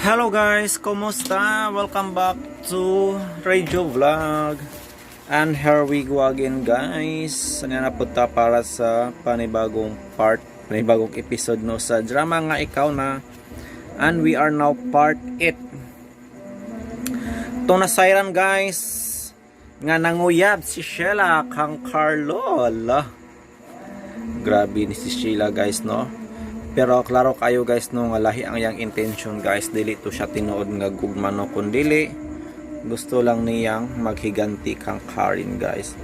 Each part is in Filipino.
Hello guys, kumusta? Welcome back to Radio Vlog. And here we go again guys. Ano na punta para sa panibagong episode no sa drama nga ikaw na. And we are now part 8. Itong nasairan guys, nga nanguyab si Sheila kang Carlo. Grabe ni si Sheila guys no. Pero klaro kayo guys no nga lahi ang yang intention guys, dili to siya tinuod nga gugma no, kundili gusto lang niyang maghiganti kang Karen guys,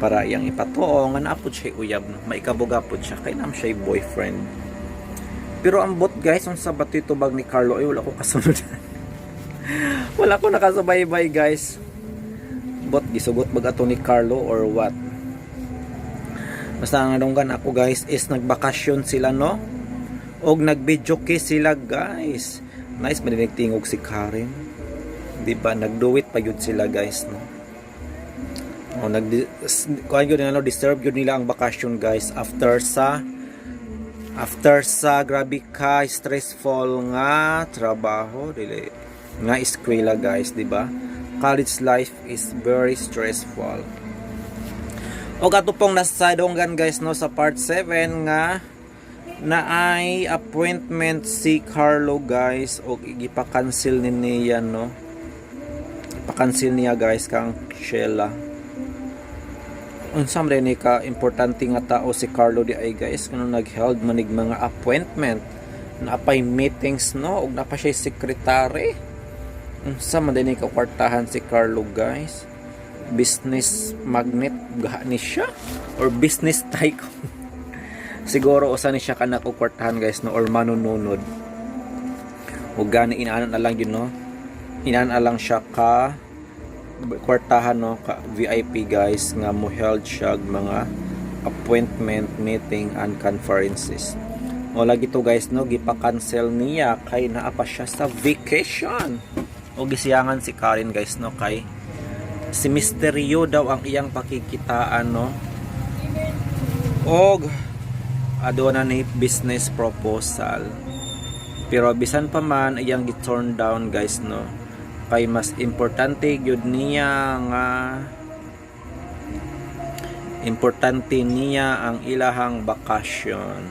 para iyang ipatuo nga naapod siya uyab no, maikabugapod siya kay nam siya boyfriend. Pero ang bot guys ang sabat ito bag ni Carlo ay wala ko kasunod. Wala ko nakasubaybay guys, bot gisugot bag ato ni Carlo or what. Basta ang adunggan ako guys is nagbakasyon sila no, og nag-video kiss sila guys. Nice maninig tingog si Karen. Di ba nagduwit pa yun sila guys no. O kuan yun ano, deserve yun nila ang bakasyon guys after sa grabe ka stressful nga trabaho dili nga eskwela guys, di ba? College life is very stressful. O ato pong nasa donggan guys no sa part 7 nga na ay appointment si Carlo guys o igipa-cancel ni niya no. Pa-cancel niya guys kang Sheila. Unsam rin ka importante nga tao si Carlo di ay guys kano nag-held manig mga appointment na apay meetings no ug napa siya secretary. Unsam man din ka kwartahan si Carlo guys. Business magnet gani siya or business tycoon. Siguro usa ni siya kana ko kwartahan guys no or manununod. Ug gani inaanan na lang yun no. Inaanan lang siya ka kwartahan no ka VIP guys nga mo held siya mga appointment, meeting and conferences. O lagi to guys no gipa-cancel niya kay naa pa siya sa vacation. O gisiyangan si Karen guys no kay si misteryo daw ang iyang pakikitaan no. Og aduna ni business proposal. Pero bisan pa man iyang gi-turn down guys no. Kay mas importante gyud niya ang ilahang bakasyon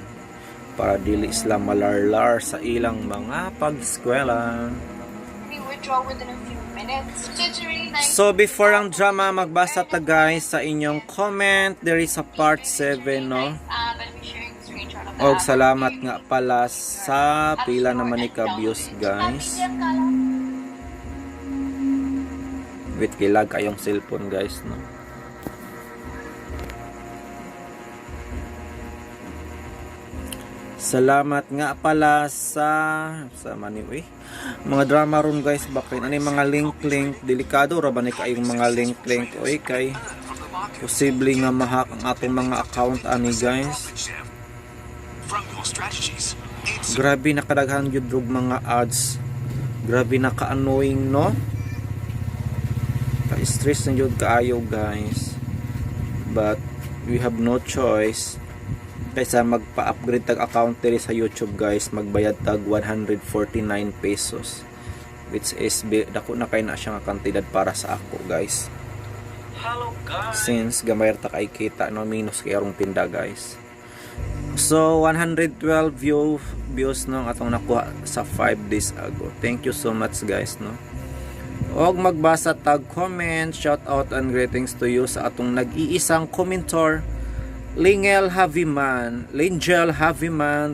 para dili sila malarlar sa ilang mga pag-eskwela. We withdraw within a few minutes. So before ang drama, magbasa ta guys sa inyong comment. There is a part 7 no. Og salamat nga pala sa pila naman ni ka-views guys. Wait, kilag kayong cellphone guys no. Salamat nga pala sa maniw mga drama ron guys, bakit ano yung mga link delikado ra ba ni kayong mga link oy kay posible nga mahak ang atong mga account ani guys. Grabe nakadaghan jud og mga ads, grabe naka-annoying no, ka-stress na jud kaayo guys, but we have no choice kaysa magpa-upgrade tag account diri sa YouTube guys, magbayad tag 149 pesos which is dako na kay na siya nga kantidad para sa ako guys. Hello guys, since gamay ta kay kita no, minus kay arong tinda guys. So 112 views no atong nakuha sa 5 days ago. Thank you so much guys no. Og magbasa tag comment, shout out and greetings to you sa atong nag-iisang commentor Lingel Haviman,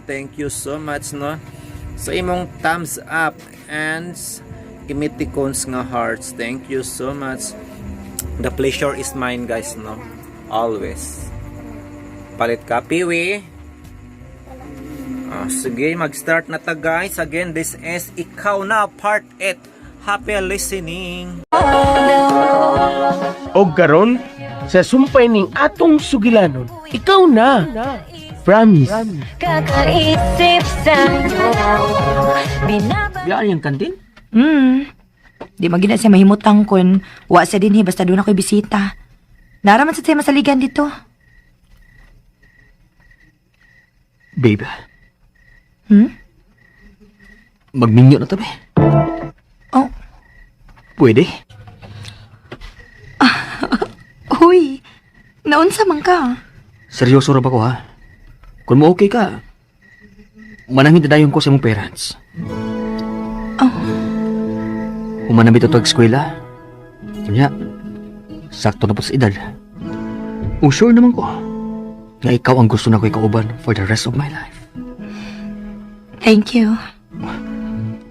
thank you so much no sa imong thumbs up and emoticons nga hearts. Thank you so much. The pleasure is mine guys no, always. Palit ka piwi. Sige, mag-start na ta guys. Again, this is Ikaw Na Part 8. Happy listening. O garon sa sumpay ning atong sugilanon, ikaw na. Promise. Kakaisip sa'yo Yan yung kantin? Di magina siya mahimutang kun wa sa dinhi basta doon ako'y bisita. Naraman sa siya masaligan dito. Babe. Magminyo na to, be. Pwede? Huy, naunsa man ka? Seryoso ra ba ko, ha? Kung mo okay ka, manangin dadayon ko sa mong parents. Oh, Humanamit ito eskwela. Kanya, sakto na po sa edad. Kung sure naman ko, nga ikaw ang gusto na ko ikauban for the rest of my life. thank you.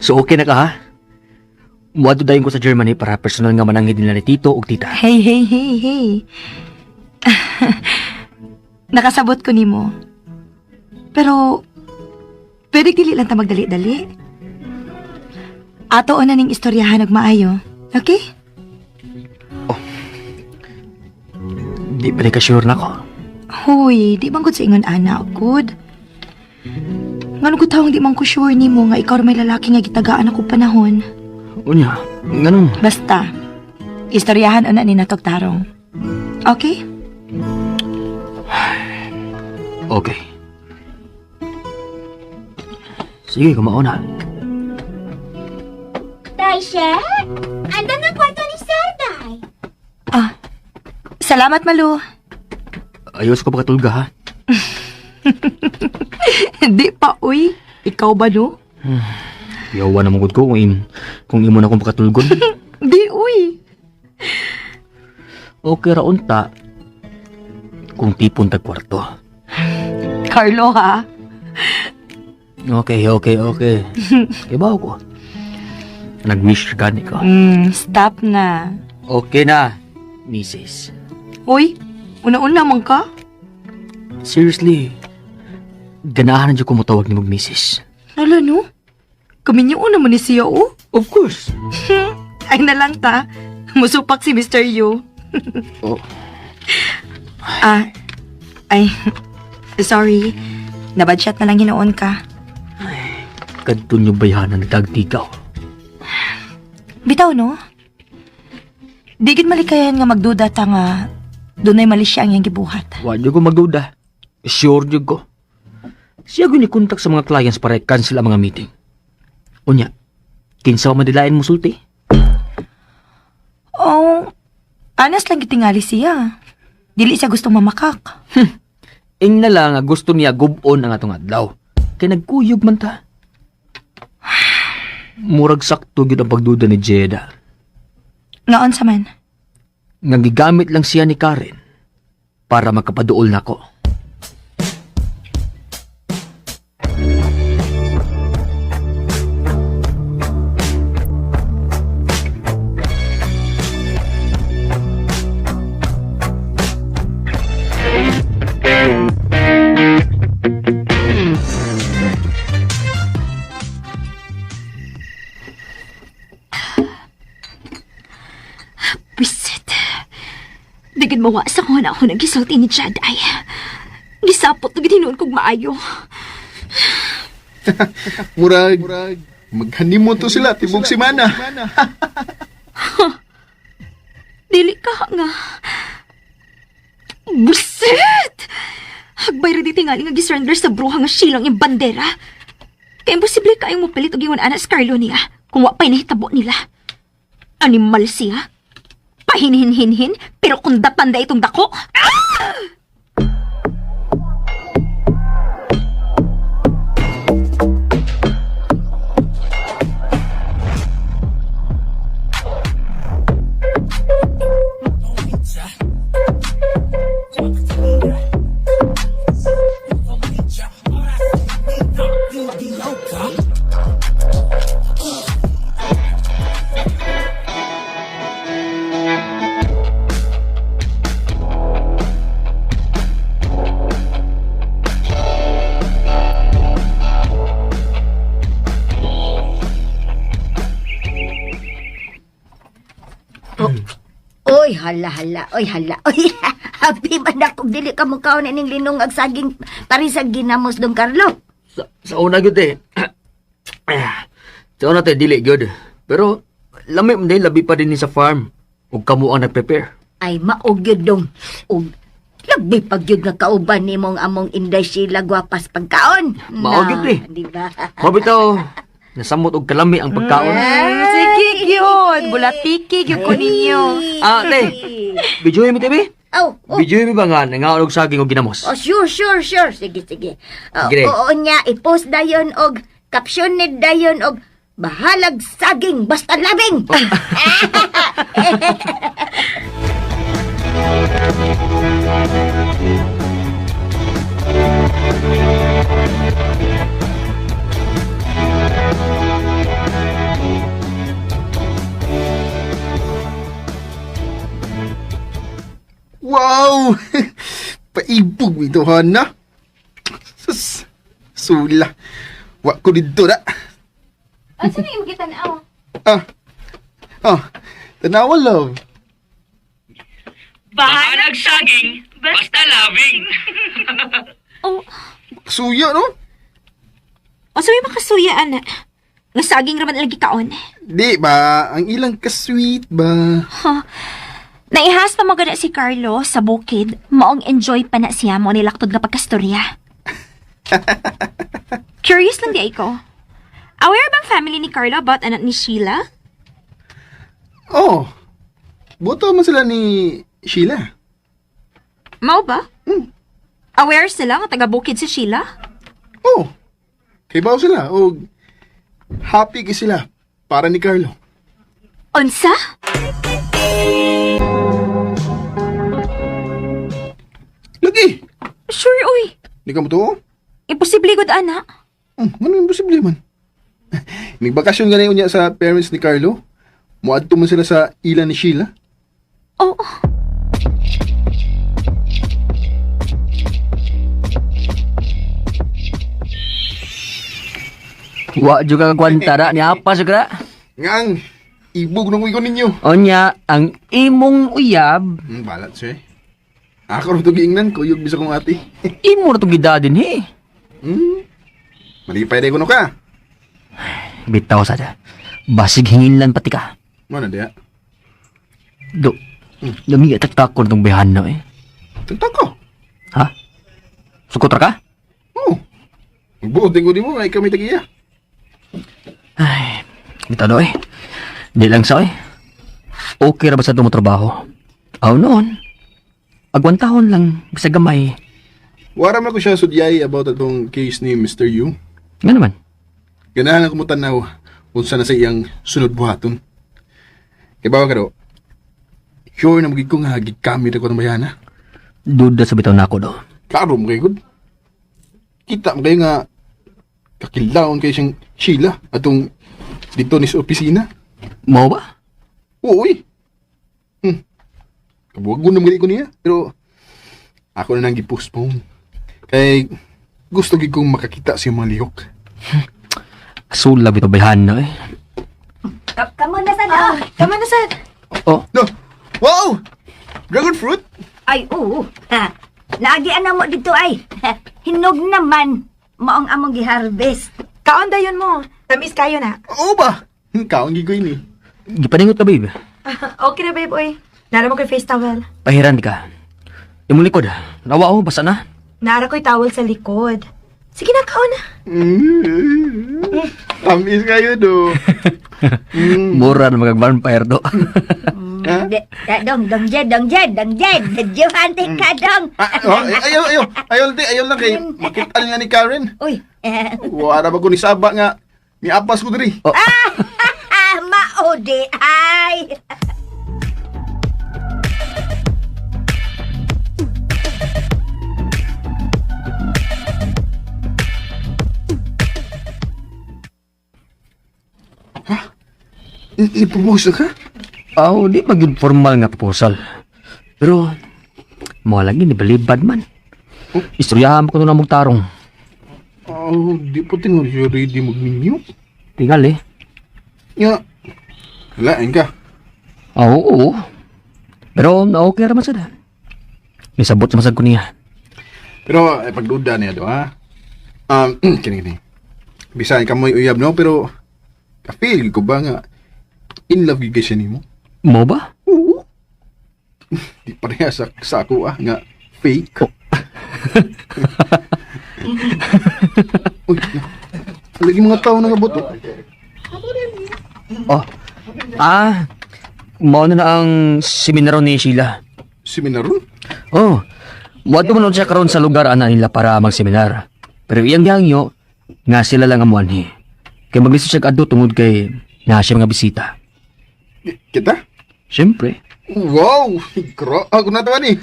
So okay na ka, ha? Muadto dayon ko sa Germany para personal nga manangin nila ni Tito o Tita. Hey, hey, hey, hey. Nakasabot ko nimo. Pero, pwede dili lang ta magdali-dali. Ato na ning istoryahan og maayo. Okay? Di pa rin ka sure na ko. Hoy, di bang gud sa ingon ana good? Ngano ko tawang di man ko sure nimo nga ikaw ra may lalaki nga gitagaan ako panahon. Unya, ganun. Basta, istoryahan ana ni natog tarong. Okay? Okay. Sige, kumaon na. Daisha, andan ang kwarto ni Sir, Day. Ah, salamat Malu. Ayos ko pakatulga, ha? Di pa, uy. Ikaw ba, no? Yawa na mong ko kung imo na akong pakatulgon. Di, uy. Okay ra unta kung tipon tag kwarto. Carlo, ha? Okay. Ibaw ko. Nag-wish gani ko. Stop na. Okay na, Mrs. Uy, una-una man ka? Seriously, ganahan na dyan ko matawag ni mag-Mrs. Nala, no? Kami niyo naman ni siya, oh. Of course. Ay na lang ta. Musupak si Mr. Yu. Oh. Ay, sorry. Nabadshot na lang hinoon ka. Kadto nyo bayanan nagtagtigaw. Bitaw, no? Digid malikayan nga magduda ta nga dunay mali siya ang iyang gibuhat. Wala ko magduda. Sure jud ko. Siya guni-contact sa mga clients para i-cancel ang mga meeting. Unya, kinsa madilain mo sulti? Oh, anas lang gitingali siya. Dili siya gustong mamakak. Ing na lang nga gusto niya gubon ang atong adlaw. Kaya nagkuyog man ta. Murag sakto gyud ang pagduda ni Jeda. Noon sa man. Nga gigamit lang siya ni Karen para makapaduol nako. Bisit. Digid mawasa ko na ako nagisulti ni Jaday. Gisapot na gitinuon kong maayo. Murag, maghanimon to sila, tibok simana. Dili ka nga. Bisit! Hagbay ra di tingali nga gisurrender sa bruha nga silang yung bandera. Kaya imposible kayong mapalit og ingon anak sa Carlo niya kung wa pa'y nahitabo nila. Animal siya. Pahinhin-hinhin, pero kung dapanda itong dako. Oy, hala. Oy, happy ba na kung dili ka mukhaw na ning linong ag saging parisag ginamos dong Carlo? Sa una gyud eh. Sa una te dili gyud. Pero lami man din labi pa din ni sa farm. Ug kamo ang nag-prepare. Ay, maog yun dong. Og, labi pag yun nga kauban ni mong among Inday Sheila gwapas pagkaon. Maog yun, eh. Di ba? Mabitaw, nasamot og kalami ang pagkaon. Sige Tiki yun! Bulatiki yun ko ninyo. Ah, te. Videoin mi, TV? Oh, Videoin mi ba nga, nangaulog saging o ginamos? oh, sure. Sige. Sige. Oo niya, i-post dayon og captioned dayon og bahalag saging basta labing. Wow! Paibog ito, Hana. Sus, sula. Wa ko dito na. Ano na yung kita na Tanawa, love. Bahalag saging, basta labing. Oh, Suya, no? o sabi makasuya, ana. Nga saging raman lagi kaon. Di ba? Ang ilang ka-sweet ba? Naihas pa magana si Carlo sa bukid, maong enjoy pa na siya mo nilaktod nga pagkastorya. Curious lang di ko. Aware bang family ni Carlo about anak ni Sheila? Oh. Boto man sila ni Sheila. Mao ba? Aware sila nga taga-bukid si Sheila? Oh. Kay baw sila. O happy kay sila. Para ni Carlo. Unsa? Lagi. Sure, uy. Di ka mo to? Imposible gud ana. Ano imposible man? Nagbakasyon ganay unya sa parents ni Carlo. Muadto man sila sa ila ni Sheila. Oh. Wa juga kwantara ni apa segera. Ngang, ibog nung ikon ninyo. Onya, ang imong uyab, Balat siya eh. Ako rin ito giingnan, kuyog bisa kong ati. imo na itong gidadin, he. Malipay day ko no ka. Bitaw sada. Basig hinginlan pati ka. Mana dia? Do, lami atak ko itong bihan na, eh. Tentak ko. Ha? Sukotra ka? Oh. Magbuotin ko di mo, ay kami tagiya. Ay, bitaw do, eh. Di lang sa, eh. Okay ra ba sa itong trabaho? Aw noon. Agwantahon lang, bisa gamay. Wara man ko siya sudyay about atong case ni Mr. Yu. Nga naman. Ganahan ako mo tanaw kung saan na sa iyang sunod buhaton. Kaya bawa ka do, sure na magiging ko nga gikamit ako ng bayana. Duda sa bitaw na ako do. Klaro mo kayo, good. Kita mo kayo nga kakilaon kayo siyang Sheila atong dito ni sa opisina. Mau ba? Oo, eh. Kabuwag ko na mga ko niya. Pero ako na nang gipostpone. Kay gusto gid kong makakita sa mga lihok. Sulab ito bihan na, eh. Kamu na sad. Tama na, sad. Oh, No! Wow! Dragon fruit? Ay, oo. Ha. Lagi ana mo dito ay. Hinog naman. Maong among giharvest. Kaon dayon mo. Tamis kayo na. Oo ba? Kaon gigoy ni. gipaningot ka, babe. Okay na, babe, oy. Nara mo kay face towel. Pahiran di ka. Imong likod, nawa ko, basa na. Nara ko'y towel sa likod. Sige na, kaon na. Tamis kayo do. Mura na mag-vampire do. Dong jed. Juhantik ka dong. Ayaw lang kay makitaan nga ni Karen. Uy. Wala ba ko ni Saba nga ni apas ko diri. Maudi ay. Ipupose ka? Di maging formal nga proposal. Pero, mo lagi ni balibad man. Istoryahan mo ko na magtarong. Di po tinuro siya ready magninyo. Tingal, eh. Nga, halain ka. Oo. Pero, okay naman sada. Nisabot sa masag ko niya. Pero, pagduda niya do, ha? Kini. Bisahin ka mo'y uyab, no? Pero, ka-feel ko ba nga, in love yung siya ni mo? Mo ba? Oo. Di pareha sa ako, nga fake. Uy, lagi mga tao nangabot. Oh, Mao na ang seminaro ni Sheila. Seminaron? Oh, wadto man siya karon sa lugar ana nila para magseminar. Pero iyang gihangyo nga sila lang amuan ni. Kay maglisto siya adto tungod kay na siya mga bisita. Kita? Siyempre. Wow! Ako na to ni.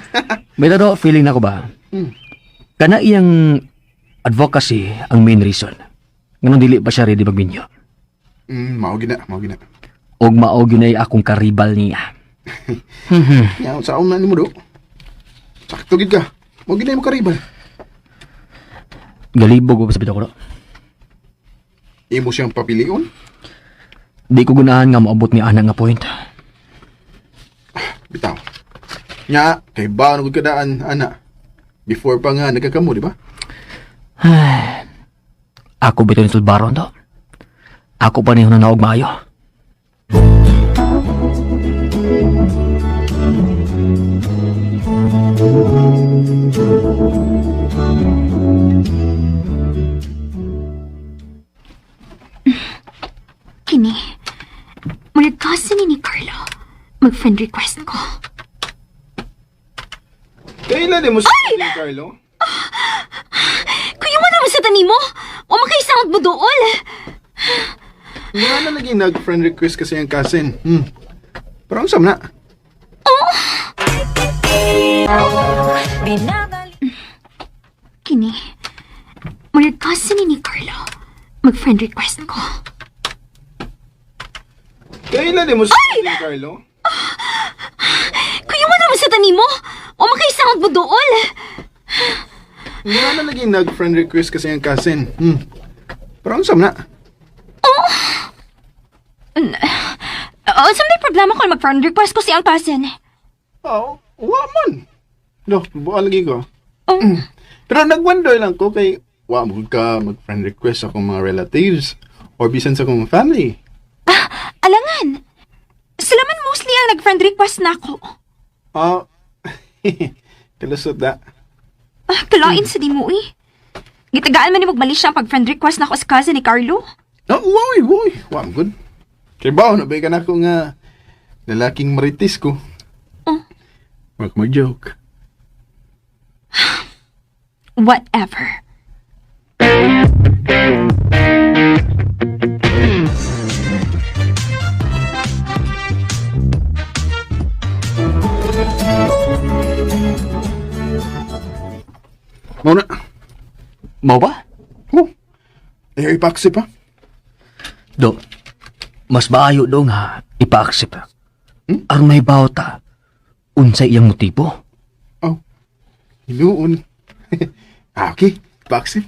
May tado feeling na ko ba? Kana iyang advocacy ang main reason. Nganong dili pa siya ready magminyo. Mao gina. Og mao gyud akong karibal niya. Yaw, saan na ni mo do? Sakto gid ka. Mao gina mo karibal. Galibog ko sa bitaw ko. Imo siyang papilion? Di ko gunahan nga maabot ni ana nga point. Bitaw. Nya, kay ba nagud kadaan ana. Before pa nga nagkakamo, di ba? Ako bitaw ni Sulbaron to. Ako pa niyo na naog maayo. Kini, mulag kasi ni Carlo. Mag-friend request ko. Kailan di mo sa Carlo? Kuya mo naman sa tani mo. O makaisangot mo dool. Nga na lagi nag-friend request kasi ang kasin. Pero ang sam na. Kini, mulag kasi ni Carlo. Mag-friend request ko. Kailan di mo sa Carlo? Kuya mo naman sa tani mo. O makaisangot mo dool. Nga na lagi nag-friend request kasi ang kasin. Pero ang sam na. Sa may problema ko mag-friend request ko siyang cousin. Oh, waman. No, buka lagi ko. Oh. Pero nag-wonder lang ko kay wa mo ka mag-friend request sa akong mga relatives or bisan sa akong family. Alangan. Sila man mostly ang nag-friend request na ako. Kalusot na. Kalain sa di mo eh. Gitagaan man ni magmali siya ang pag-friend request na ako sa cousin ni Carlo. Woy. Wa mo good. Kay ba, nabay ka na ako nga lalaking maritis ko. Wag mo joke. Whatever. Mau na. Mao ba? Ayaw ipaksi pa. Do, mas maayo do nga ipa-accept. Aron may bawta, unsay iyang motibo. Hinuon. Okay, ipaksi.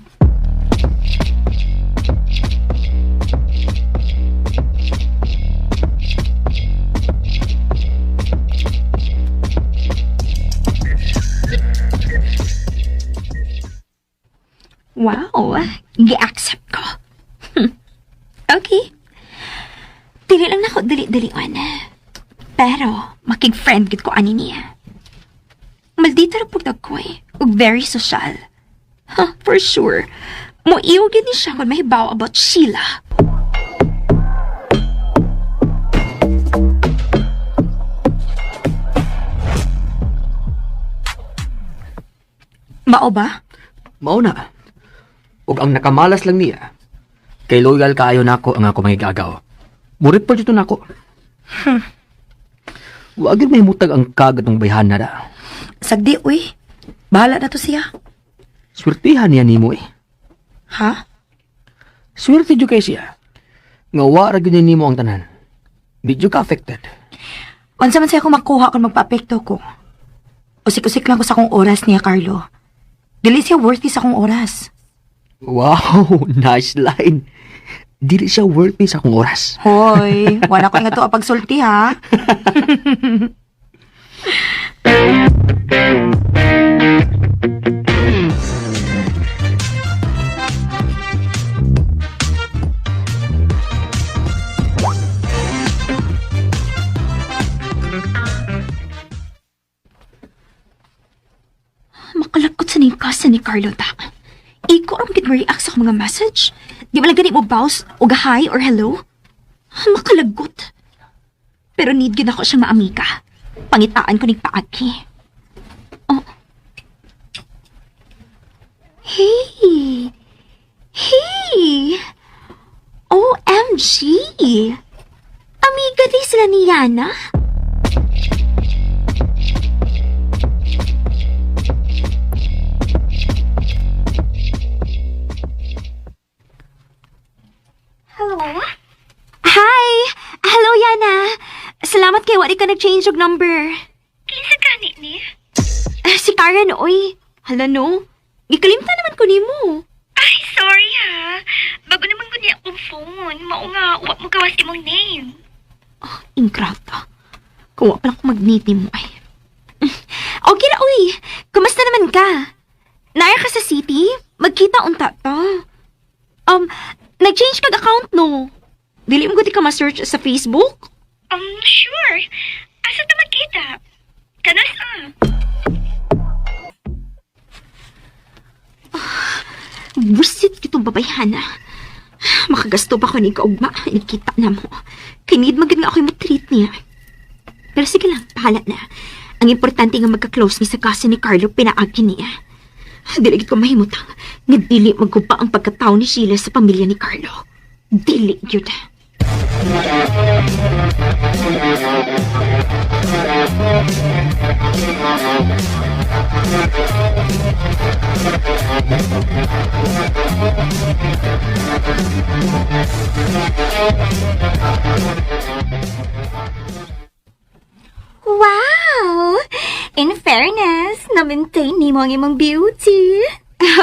Wow, gi-accept ko. Okay. Dili lang na ako dali-dalian. Pero, makig-friend gid ko ani niya. Maldita ra pug ko eh. Ug very social. For sure. Moiyo gid ni siya kung mahibaw about Sheila. Mao ba? Mao na. Ug ang nakamalas lang niya, kay loyal kaayo nako ang ako mangigagaw. Murit pa dito nako. Wag may mutag ang kagad ng bayhan na da. Sagdi, uy. Bahala na to siya. Swertihan niya nimo eh. Ha? Swerte jud kay siya. Nga wa ra gyud nimo ang tanan. Di jud ka affected. Unsa man siya kung makuha kung magpa-apekto ko. Usik-usik lang ko sa akong oras niya, Carlo. Dili siya worthy sa akong oras. Wow, nice line. Dili siya worthy sa akong oras. Hoy, wala ko nga to pagsulti, ha? Makalagkot sa ning cousin ni Carlota. Iko ang react sa mga message. Di ba lang ganit mo bows o hi or hello? Makalagot. Pero need gid ako siyang maamika. Pangitaan ko ning paagi. Oh. Hey! Hey! OMG! Amiga di sila ni Yana? Hello? Hi! Hello, Yana! Salamat kay wari ka nag-change og number. Kinsa gani ni? Si Karen, oy. Hala no. Gikalimta naman ko nimo. Ay, sorry ha. Bago naman ko niya akong phone. Mao nga, uwak mo gawas imong name. Ingrata. Kuha pa lang ko mag-meet mo ay. Okay na, uy. Kumusta naman ka? Naya ka sa city? Magkita unta ta. Nag-change kag account no. Dili mo gudi ka ma-search sa Facebook? Sure. Asa ta magkita? Kanas Busit kitong babayhana. Makagasto pa ko ni kaugma. Nakita na mo. Kinid magid nga ako yung treat niya. Pero sige lang, pahala na. Ang importante nga magka-close ni sa kasi ni Carlo pinaagi niya. Dili gid ko mahimutang. Nga dili magkupa ang pagkatao ni Sheila sa pamilya ni Carlo. Dili yun. Wow! In fairness, na-maintain ni mo ang imong beauty.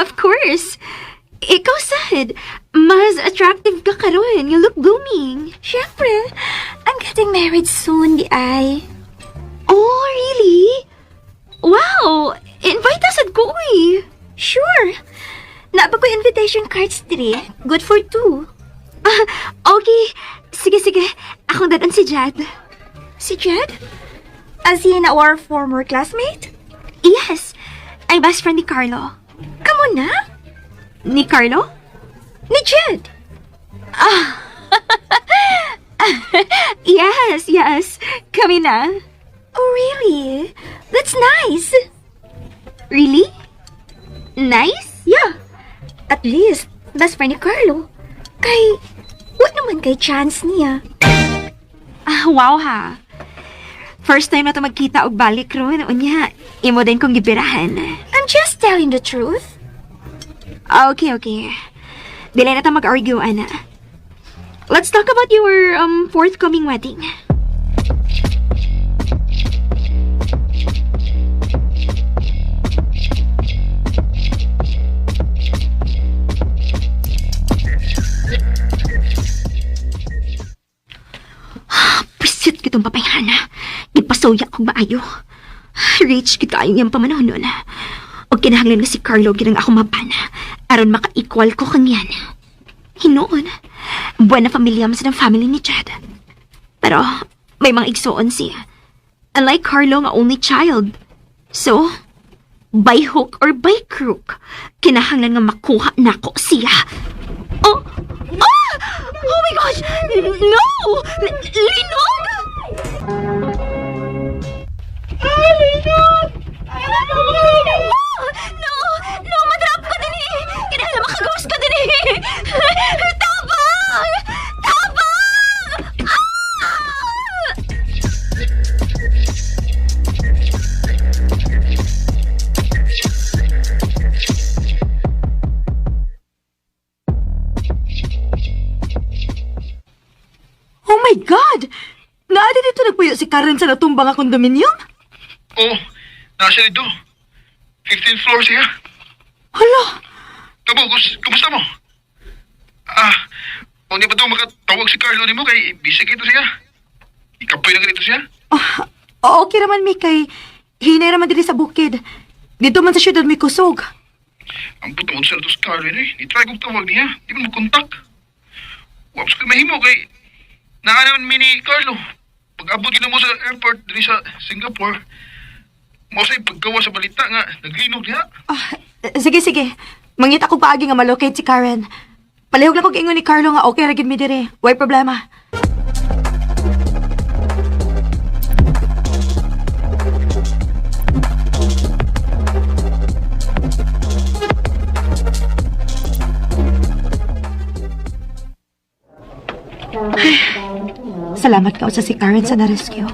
Of course. Ikaw sad. Mas attractive ka karon. You look blooming. Siyempre, I'm getting married soon, di ay. Oh, really? Wow! Invite us at ko, uy. Sure. Naaba ko invitation cards diri. Good for two. Okay. Sige. Akong dadan si Jad. Si Jed? As in our former classmate? Yes. Ang best friend ni Carlo. Kamo na? Ni Carlo? Ni Jed? Yes. Kami na. Oh, really? That's nice. Really? Nice? Yeah. At least, best friend ni Carlo. Kay, what naman kay chance niya? Wow ha. First time na to magkita og balik ron. Unya, imo din kong gibirahan. I'm just telling the truth. Okay. Dili na ta mag-argue, Ana. Let's talk about your forthcoming wedding. Pisit kitong papayhana. Gipasuya kong maayo. Rich kita kayo yung pamanahon nun. O kinahanglan nga si Carlo ginang ako mapana aron maka-equal ko kang yan. Hinoon, buwan na pamilya mas ng family ni Chad. Pero may mga igsoon siya. Unlike Carlo nga only child. So, by hook or by crook, kinahanglan nga makuha nako siya. Oh my gosh! No! Linog! Linog! No, madrap ka din eh! Kinahanglan makagawas ka din eh! Tabang! Oh my God! Naadi dito nagpuyo si Karen sa natumbang nga kondominium? Oh, nasa dito. 15th floor siya. Hala! Kabugos, kumusta mo? Kung di pa ito makatawag si Carlo ni mo kay busy ito siya. Ikapoy na ganito siya. Okay naman, mi, kay hinay naman diri sa bukid. Dito man sa syudad may kusog. Ang putong sa ito si Carlo ni. Itry kong tawag niya. Di mo kontak. Waps ko mahimo kay naanaman mi ni Carlo. Pag-abot gina mo sa airport diri sa Singapore, mo sa'y paggawa sa balita nga, naglinog niya. Sige. Mangita ko paagi nga malocate si Karen. Palihog lang kong ingon ni Carlo nga okay ra gid mi dire. Way problema. Salamat ka sa si Karen sa na-rescue.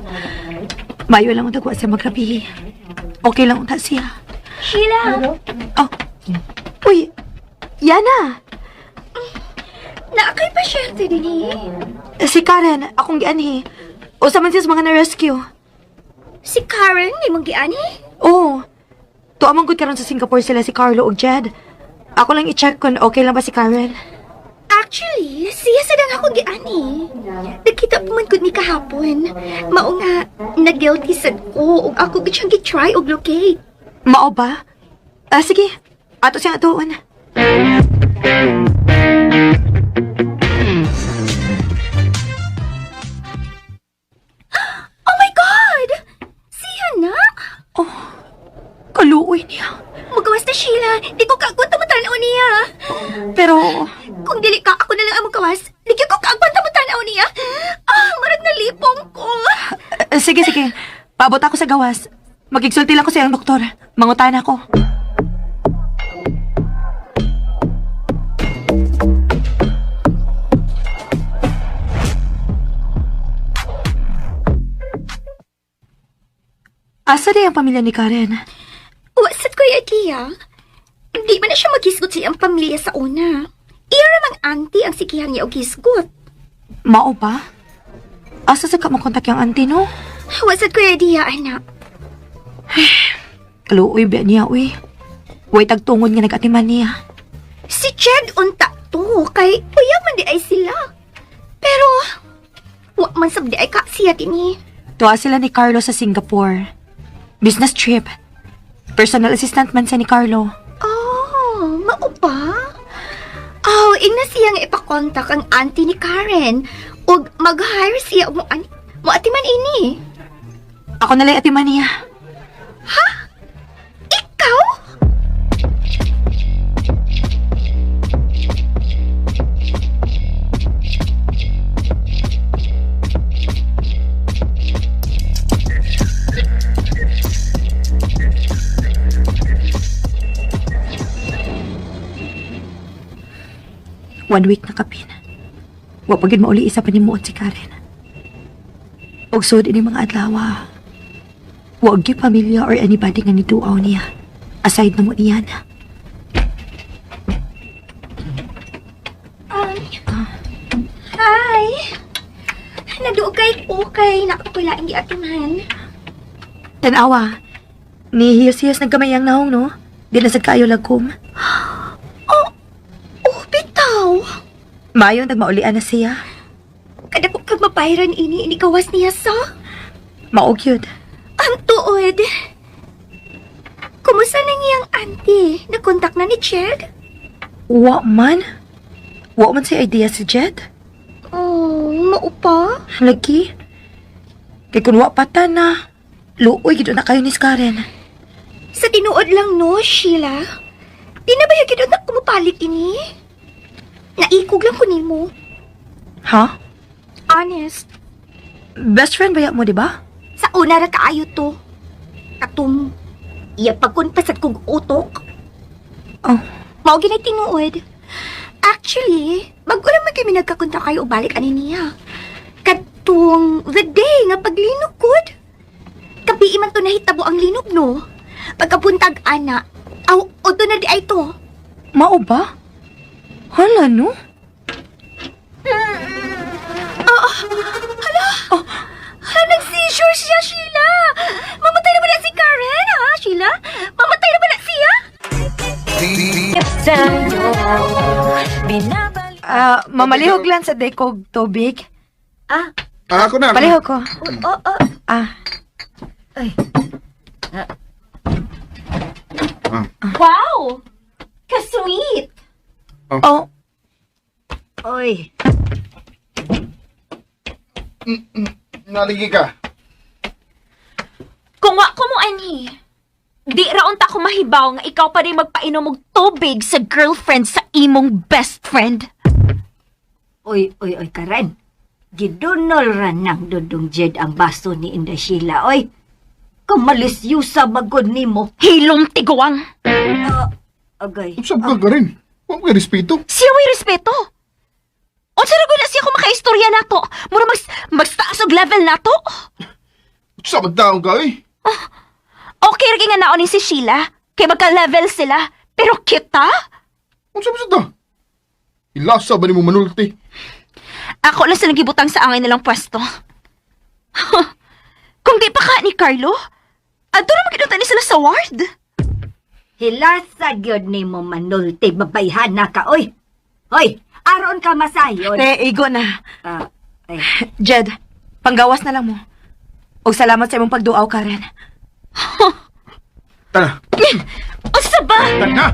Mayo lang ang dagwa siya magrabi. Okay lang unta siya. Sheila! Oh. Uy, Yana! Naakay pa siya din Si Karen, akong gianhi. O sa man siya sa mga na-rescue. Si Karen, ni mong giani? Oo. Tuamang good karon sa Singapore sila si Carlo ug Jed. Ako lang i-check kung okay lang ba si Karen. Actually, siya sa dang ako giani. Nakita pa man gud ni kahapon. Mao nga, nag-guilty sad ko ug ako gid siyang gi-try og locate. Mao ba? Sige. Ato siyang atuon. Oh my God! Siya na? Kaluoy niya. Magawas na Sheila. Di ko kaagwanta matanaw niya. Pero, Kung dili ka, ako na lang ang magawas. Di ko kaagwanta matanaw niya. Marag nalipong ko. sige. Paabot ako sa gawas. Magigsulti lang ko sa iyang doktor. Mangutan ako. Asa na yung pamilya ni Karen? Wasat ko Tia. Di man na siya maghisgot sa iyang pamilya sa una. Iya ramang auntie ang sikihang niya og hisgot. Mao ba? Asa sa ka makontak yung auntie, no? Wasat ko Tia, anak. Kaluoy ba niya, uy. Way tagtungod nga nag-atiman niya. Si Jed unta to, kay uyab man di ay sila. Pero, wa man sab di ay ka siya tini. Tuwa sila ni Carlo sa Singapore. Business trip. Personal assistant man siya ni Carlo. Oh, mao ba? Oh, ingna siya nga ipakontak ang auntie ni Karen. Ug mag-hire siya mo atiman ini. Ako nalang atiman niya. Ikaw? One week na kapin. Wa pagid mauli isa pa ni muot si Karen. Og sud ini mga adlaw. Wa gyud pamilya or anybody nga nituaw niya. Aside na mo iyan. Hi. Nadugay ko kay nakapulaing di atiman. Tanawa. Ni hiyos-hiyos nagkamayang nahong, no? Di na sad kaayo lagkom. Bitaw. Mayon nagmaulian na siya. Kada ko kag mabayran ini gawas niya sa. Maog yun. Ang tuod. Kumusta na ngiyang auntie? Nakontak na ni Jed? Wa man? Wa man si idea si Jed? Oh, maupa? Lagi? Kay kung wa pata na, luoy gito na kayo ni Karen. Sa tinuod lang no, Sheila. Di na ba yung gito na kumupalit ini? Naikog lang ko nimo. Ha? Honest. Best friend ba mo, di ba? Sa una ra kaayo to. Katum, iya pagkunpasat kong utok. Oh. Mao ginay tinuod. Actually, bago naman kami nagkakunta kayo balik ani niya. Katong the day nga paglinog kod. Kabi man to nahitabo ang linog no. Pagkapuntag ana, aw oto na di ay to. Mao ba? Hala, no? Nag-seizure siya, Sheila! Mamatay na ba na si Karen, ha, Sheila? Mamatay na ba na siya? Mamalihog lang sa dekog tubig. Ako na. Palihog ko. Wow! Ka-sweet! Oh, Oy, Naligi ka. Kung wa ko mo ani, di raon ta ko mahibaw nga ikaw pa rin magpainom og tubig sa girlfriend sa imong best friend. oy, Karen. Gidunol ra nang dudong Jed ang baso ni Inday Sheila, oy. Kamalisyusa magod nimo. Hilom tiguang! Agay. Usap ka rin. Huwag may respeto. Siya may respeto! Unsa ra gud na siya kung makaistorya nato. Mura magstaas og level nato. Sa magdaong ka eh. Okay rin nga naonin si Sheila. Kay magka-level sila. Pero kita? Unsa ba ta? Ilasa ba ni mo manulti? Ako lang silang gibutang sa angay nilang pwesto. Kung di pa ka ni Carlo, ato na makinutan ni sila sa ward. Hilasa gyud nimo manulti babayhan na ka oy. Hoy, aron ka masayon. Igo na. Ah, ay, Jed, panggawas na lang mo. Og salamat sa imong pagduaw, Karen. Tara, Usa ba? tara!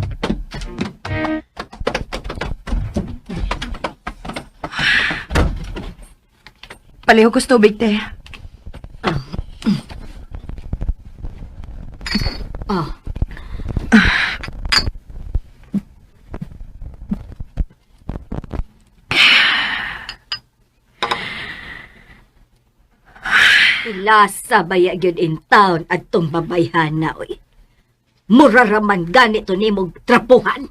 Palihog ko sa tubig, te. oh. Hilasa baya gyud in town adtong babayhan na oy. Mura raman ganito nimo trapuhan.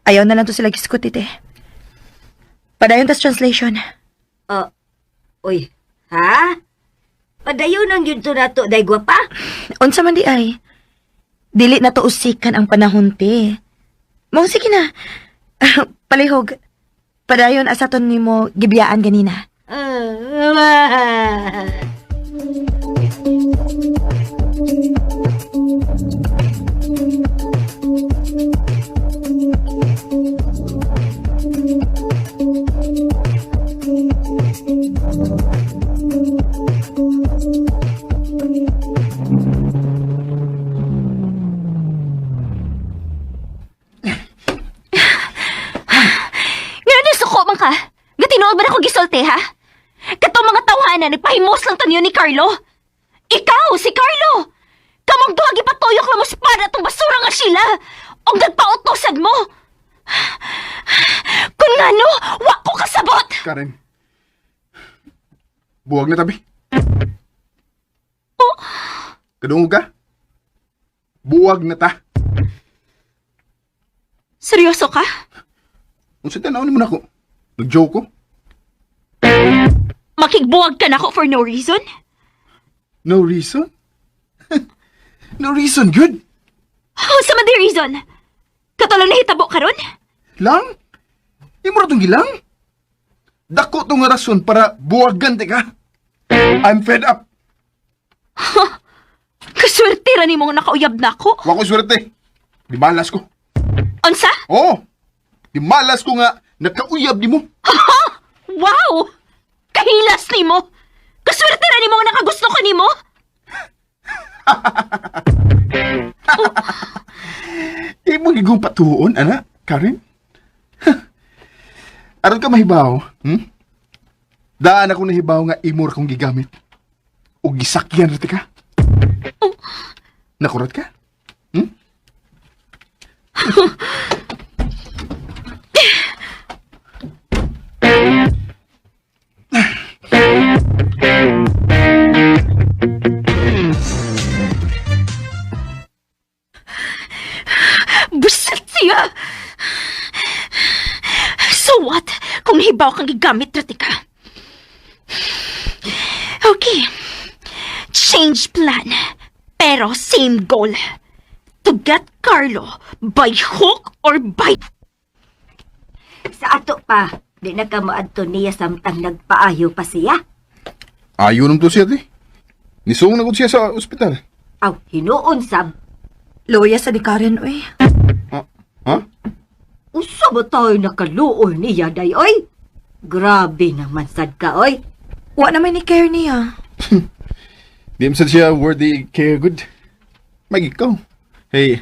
Ayaw na lang to sila giskuti, te. Padayon tas translation. Oy, ha? Padayon ang yun to na to, day gwapa? Unsa man di ay. Dili na to usikan ang panahon, te. Mong sige na. Palihog. Padayon asaton nimo gibiyaan ganina. Ngayon na suko man ka. Nga tinuod ba na ko gisulti, ha? Katong mga tawhanan, nagpahimos lang tanyo ni Carlo. Ikaw, si Carlo! Kamong duwag ipatuyok na mo sa pada tong basura nga sila. O nagpautosad mo. Kung nga no, wak ko kasabot. Karen. Buwag na tabi. Oh, Kadungog ka? Buwag na ta. seryoso ka? Unsa tanawon mo na ako? Nag-joke ko? Makigbuwag ka na ako for no reason? No reason? No reason, good. Oh, sa man di reason? Katalang nahitabo ka ron? Lang? Di mo na itong gilang? Dako itong nga rason para buwagan ka. I'm fed up. Kaswerte ra ni mong nakauyab na ako. Wa ko swerte. Di malas ko. Unsa? Oo. Di malas ko nga nakauyab di mo. Wow! Kahilas ni mo! Kaswerte na ni mo nga nakagusto ko ni mo! Mo gigong patuon, ana, Karen? Aron ka mahibaw, Daan ako nahibaw nga imor kong gigamit. O gisakyan rati ka. Nakurat ka? Buset siya! So what? Kung nahibaw kang gigamit, Ratika. Okay. Change plan. Pero same goal. To get Carlo by hook or by... Sa ato pa, di na ka maadto niya samtang nagpaayo pa siya. Ayaw naman to siya, di. Nisung na ko siya sa ospital. Aw, hinuon sab. Loya sa ni Karen, oy. Ha? Usa ba tayo nakaluoy niya, day, oy? Grabe naman sad ka, oy. Wa naman ni care niya. Di man sad siya worthy care good. Mag ikaw. Hey,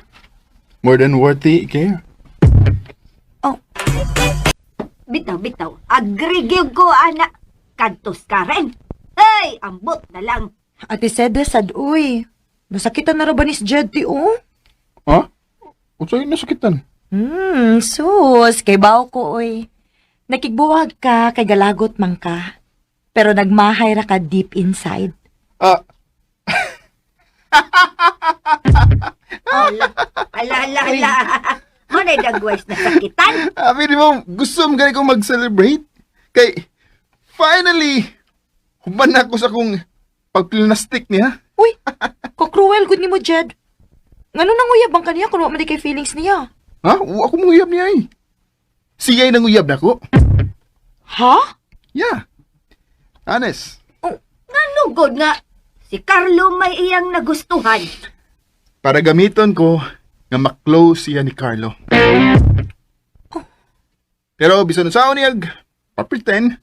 more than worthy care. Bitaw. Agrigyo ko, anak. Kantos ka rin. Hey, ambot na lang. Ate Seda, sad, uy. Nasakitan na rabanis Jed, ti, oh. Ha? Unsa yung nasakitan? Sus, kay baw ko, oy. Nakigbuwag ka, kay galagot man ka. Pero nagmahay ra ka deep inside. Ala. Manay dagways na sakitan. Abi di mo, gusto mo gani ko mag-celebrate? Kay, Finally! Human na ako sa kong pagplinastik niya. Uy, kakruel good ni mo, Jed. Ngano nang uyab ang kaniya kung wala man di kay feelings niya? Ha? Ako manguyab niya eh. Siya ay nanguyab na ko. Ha? Yeah. Honest. Ano god nga? Si Carlo may iyang nagustuhan. Para gamiton ko nga maklose siya ni Carlo. Pero bisan sa niyag, papretend,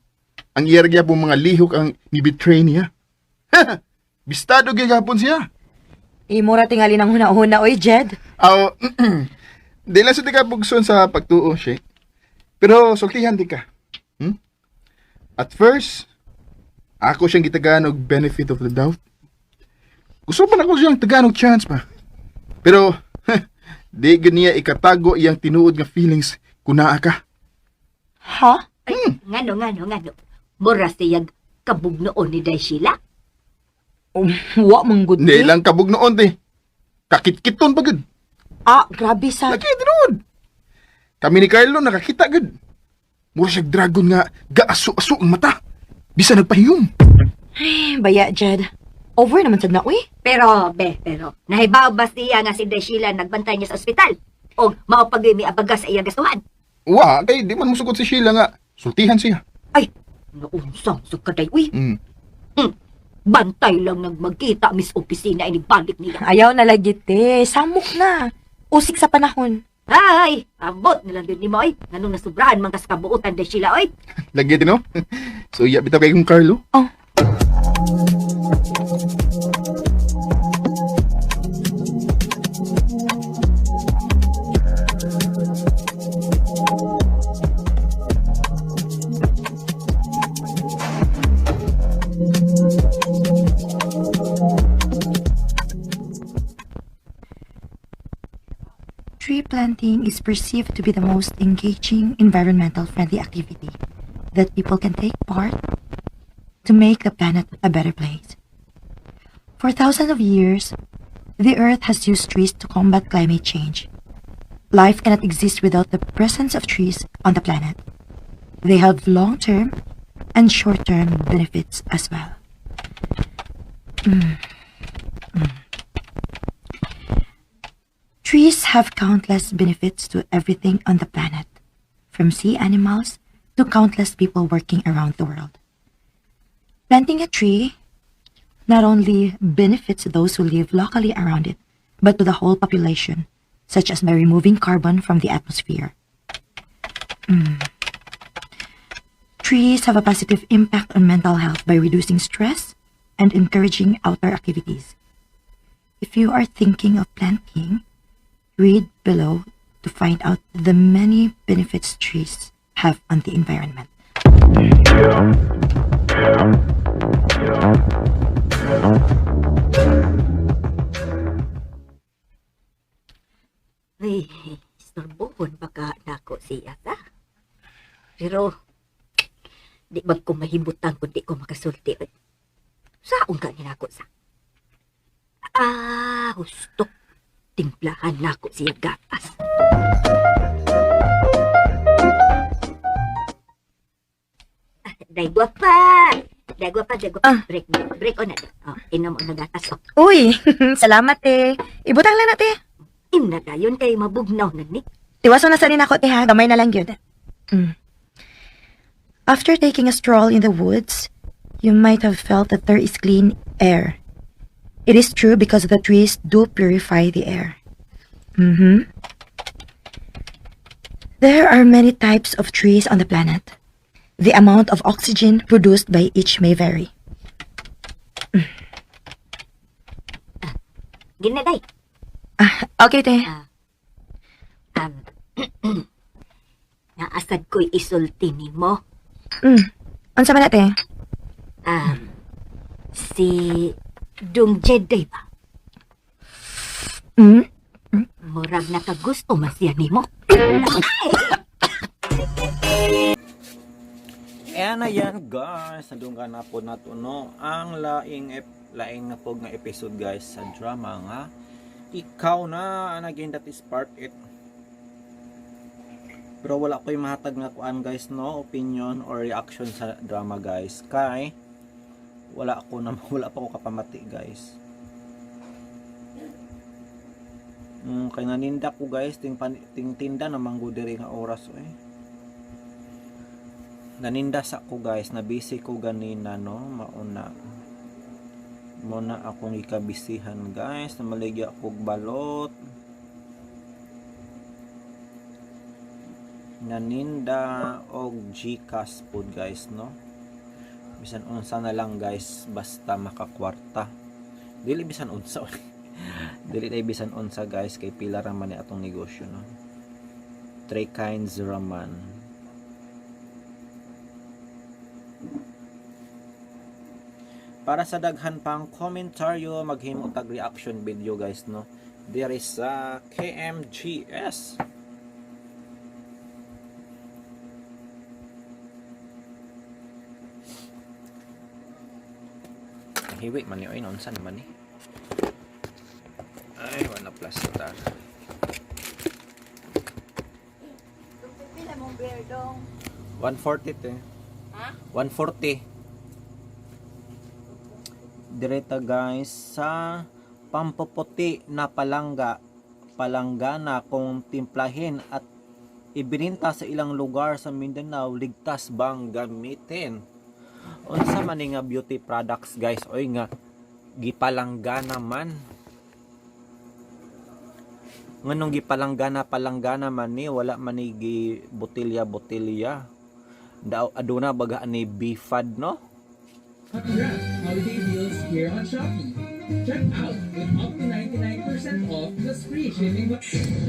ang iyaragya po mga lihok ang nibitray niya. Bistado gagapon siya. Imura tingali ng huna-huna, oy, Jed. Aw, di lang sa tika bugson sa pagtuo, Shake. Pero sultihan di ka. Hmm? At first, ako siyang gitagaan og benefit of the doubt. Gusto pa na ko siyang tagaan og chance pa. Pero, di ganiya ikatago iyang tinuod nga feelings kunaa ka. Ha? Ay, ngano. Mura siyag kabugnoon ni Daishila. Wa mang good Di lang kabog noon, te. Kakit-kiton pa gud. Ah, grabe sa... Laki tinuod. Kami ni Carlo nakakita gud. Mura siyang dragon nga gaaso-aso ang mata. Bisa nagpahiyom. Baya, Jed. Over naman sad na, uy. Pero nahibaw ba siya nga si Daishila nagbantay niya sa ospital? O maupagay mi abaga sa iyang gastuhan? Wa, kay di man musugot si Sheila nga. Sultihan siya. Ay, naunsang sukaday, uy. Mm. Bantay lang nang magkita, Miss Opisina, inibalik niya. Ayaw na lagi, te. Samok na. Usik sa panahon. Ay, abot nilang din ni mo, oy. Nganong nasubrahan man kas kabuutan Daishila, oy. Lagi din, no? So, iya, bitaw kay kong Carlo. Oh. Tree planting is perceived to be the most engaging, environmental friendly activity that people can take part to make the planet a better place. For thousands of years, the Earth has used trees to combat climate change. Life cannot exist without the presence of trees on the planet. They have long-term and short-term benefits as well. Trees have countless benefits to everything on the planet, from sea animals to countless people working around the world. Planting a tree not only benefits those who live locally around it, but to the whole population, such as by removing carbon from the atmosphere. Trees have a positive impact on mental health by reducing stress and encouraging outdoor activities. If you are thinking of planting, read below to find out the many benefits trees have on the environment. Ay, istorbohon baka nako siya ta. Pero, di bag ko mahibutan kung di ko makasulti. Saon ka ni nako sa? Gusto. Timplahan nako siya gatas. Dagwa pa. Break on na. Oh, inom o gatas. Oh. Uy, salamat eh. Ibutang lang natin. Imna dayon kay mabugnaw na ni. Tiwaso na sa rin ako, te ha. Gamay na lang yun. After taking a stroll in the woods, you might have felt that there is clean air. It is true because the trees do purify the air. There are many types of trees on the planet. The amount of oxygen produced by each may vary. Ginaday. Okay, te. Naasad ko'y isulti ni mo. Unsa man na, te? Si Dung Jedi ba? Murag nakagusto man siya ni mo. And ayan guys, nandun ka na po nato no ang laing na po nga episode guys sa drama nga Ikaw Na, and again that is part 8. Pero wala ko'y mahatag nga kuan guys, no, opinion or reaction sa drama guys. Kay wala pa ko kapamati guys. Kay naninda ko guys, ting tinda namang go diri nga oras Naninda sa ko guys, na busy ko ganina, no, muna akong ikabisihan guys, na maligya kog balot. Naninda og GCash food guys, no, bisan unsa na lang guys, basta makakwarta. Dili bisan unsa dili tay bisan unsa guys, kay pila ra man ni atong negosyo, no. 3 kinds raman. Para sa daghan pang komentaryo, maghimo tag reaction video guys, no, there is KMGS. Hiwi man ni oy, nonsan man ni. Ay, wala plaster. Pila mong beer dong? 140 te. Ha? 140. Direta guys sa pampuputi na palanggana kung timplahin at ibininta sa ilang lugar sa Mindanao, ligtas bang gamitin? Unsa man ni nga beauty products guys, oy nga gipalanggana man. Nganong gipalanggana man ni, wala man ni gi botilya. Aduna baga ni bifad, no? Congrats! Holiday deals here on Shopee. Check out with up to 99% off plus free shipping.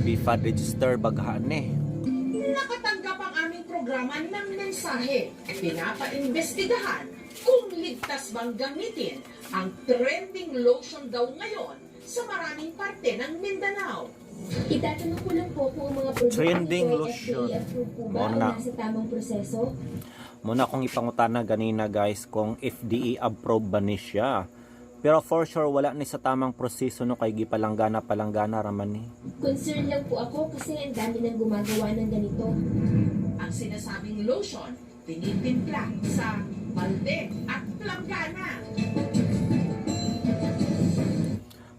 Bifad register baga ni. Nakatanggap ang aming programa ng mensahe. Pinapaimbestigahan kung ligtas bang gamitin ang trending lotion daw ngayon sa maraming parte ng Mindanao. Itatanong ko lang po kung ang mga produkto Trending ay lotion. FDA-approved po ba o Muna. nasa tamang proseso? Muna kong ipangutana ganina guys kung FDA approved ba ni siya. Pero for sure wala ni sa tamang proseso, no, kay gipalanggana raman ni. Concern lang po ako kasi ang dami nang gumagawa ng ganito. Ang sinasabing lotion, tinitimpla sa balde at planggana.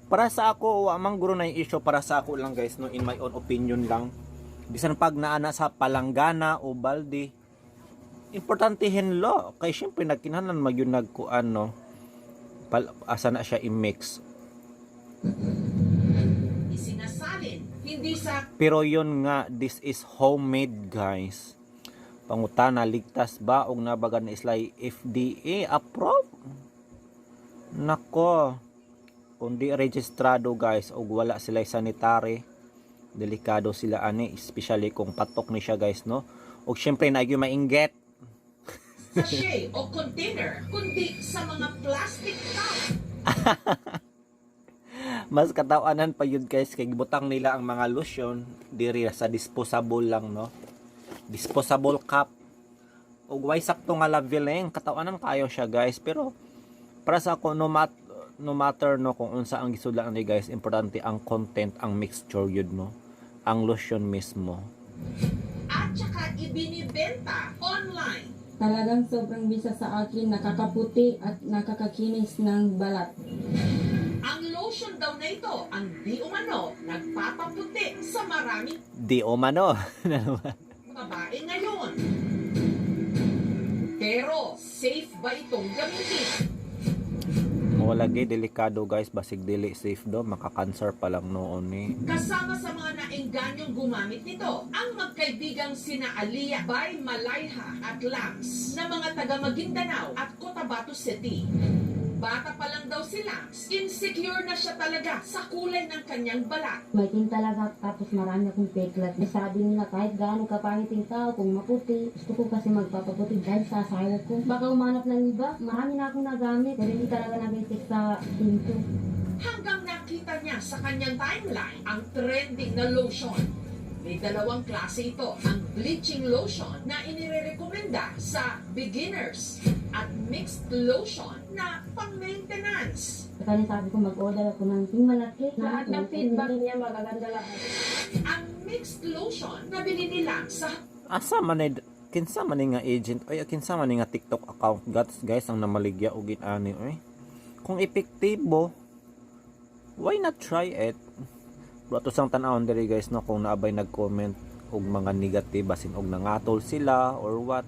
Para sa ako, amang guro na yung issue para sa ako lang guys, no, in my own opinion lang. Bisan pag naana sa palanggana o balde, importantehin lo. Kay syempre nagkinahanglan magyud nagkuan, no. Asa na siya i-mix. Isinasalin, hindi sa Pero yun nga, this is homemade guys. Pangutana, ligtas ba o nabaga na islay FDA approved? Nako, kung di registrado guys o wala sila sanitary, delikado sila ani, especially kung patok ni siya guys, no. O syempre na yung mainggit. sachet o container, kundi sa mga plastic cup. Mas katawanan pa yun guys, kay butang nila ang mga lotion diri sa disposable lang, no. Disposable cup. O way sakto nga leveling, katawanan kayo siya guys. Pero para sa ako, no matter no kung unsa ang gisudlan ni guys, importante ang content, ang mixture yun, no, ang lotion mismo. At saka ibinibenta online. Talagang sobrang bisa sa akin, nakakaputi at nakakakinis ng balat. Ang lotion daw na ito, ang di umano, nagpapaputi sa maraming Di o mano. babae ngayon. Pero, safe ba itong gamitin? Wala gay, delikado guys, basig dili safe do, makakancer pa lang noon ni. Kasama sa mga naengganyong gumamit nito, ang magkaibigang sina Alia, Bay Malayha at Lams na mga taga Maguindanao at Cotabato City. Bata pa lang daw si Lams, insecure na siya talaga sa kulay ng kanyang balat. May tin talaga, tapos marami akong peklat. Sabi nila kahit gaano kapangit yung tao, kung maputi, gusto ko kasi magpapaputi dahil sa asawa ko. Baka umanap ng iba, marami na akong nagamit, pero hindi talaga nag-isip sa pinto. Hanggang nakita niya sa kanyang timeline ang trending na lotion. May dalawang klase ito, ang bleaching lotion na inirekomenda sa beginners at mixed lotion na pang-maintenance. Kaya sabi ko mag-order ako ng ting malaki. Lahat ng feedback niya magaganda lahat. ang mixed lotion na binili nila sa Asa man kinsa man nga agent ay kinsa man nga TikTok account guys ang namaligya og ani oy. Kung epektibo, why not try it? Pero sang tan-awon diri guys no kung naabay nag-comment og mga negative basin og nangatol sila or what.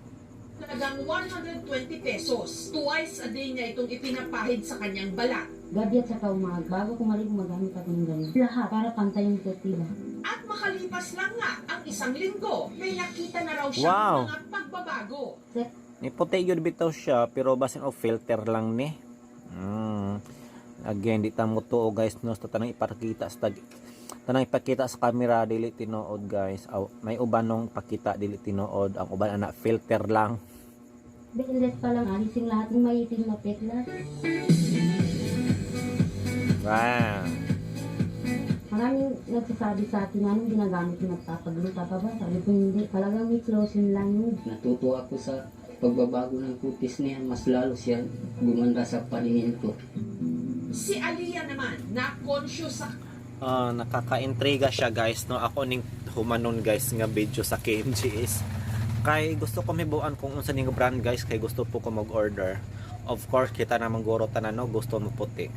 talagang 120 pesos. Twice a day niya itong ipinapahid sa kanyang balat. Gabi at saka umaga, bago kumalik magamit ako ng ganun. Lahat, para pantay yung tila. At makalipas lang nga ang isang linggo, may nakita na raw siya Wow. ng mga pagbabago. Ni puti yun bitaw siya pero basin o filter lang ni. Again, di ta mo to guys no sa tanang ipakita sa camera dili tinuod guys. May uban nung pakita dili tinuod, ang uban ana filter lang. Bilis pa lang, alisin lahat ng maitim na peklat. Wow. Maraming nagsasabi sa akin, anong ginagamit yung nagpapagluta pa ba? Sabi ko hindi, talagang mix lotion lang yun. Natutuwa ako sa pagbabago ng kutis niya, mas lalo siya gumanda sa paningin ko. Si Aliyah naman, na-conscious sa Nakaka-intriga siya guys no. Ako ning humanon guys nga video sa KMGS. Kay gusto ko mibuan kung unsa ning brand guys kay gusto po ko mag-order. Of course kita na mangguro tanan no gusto mo puti.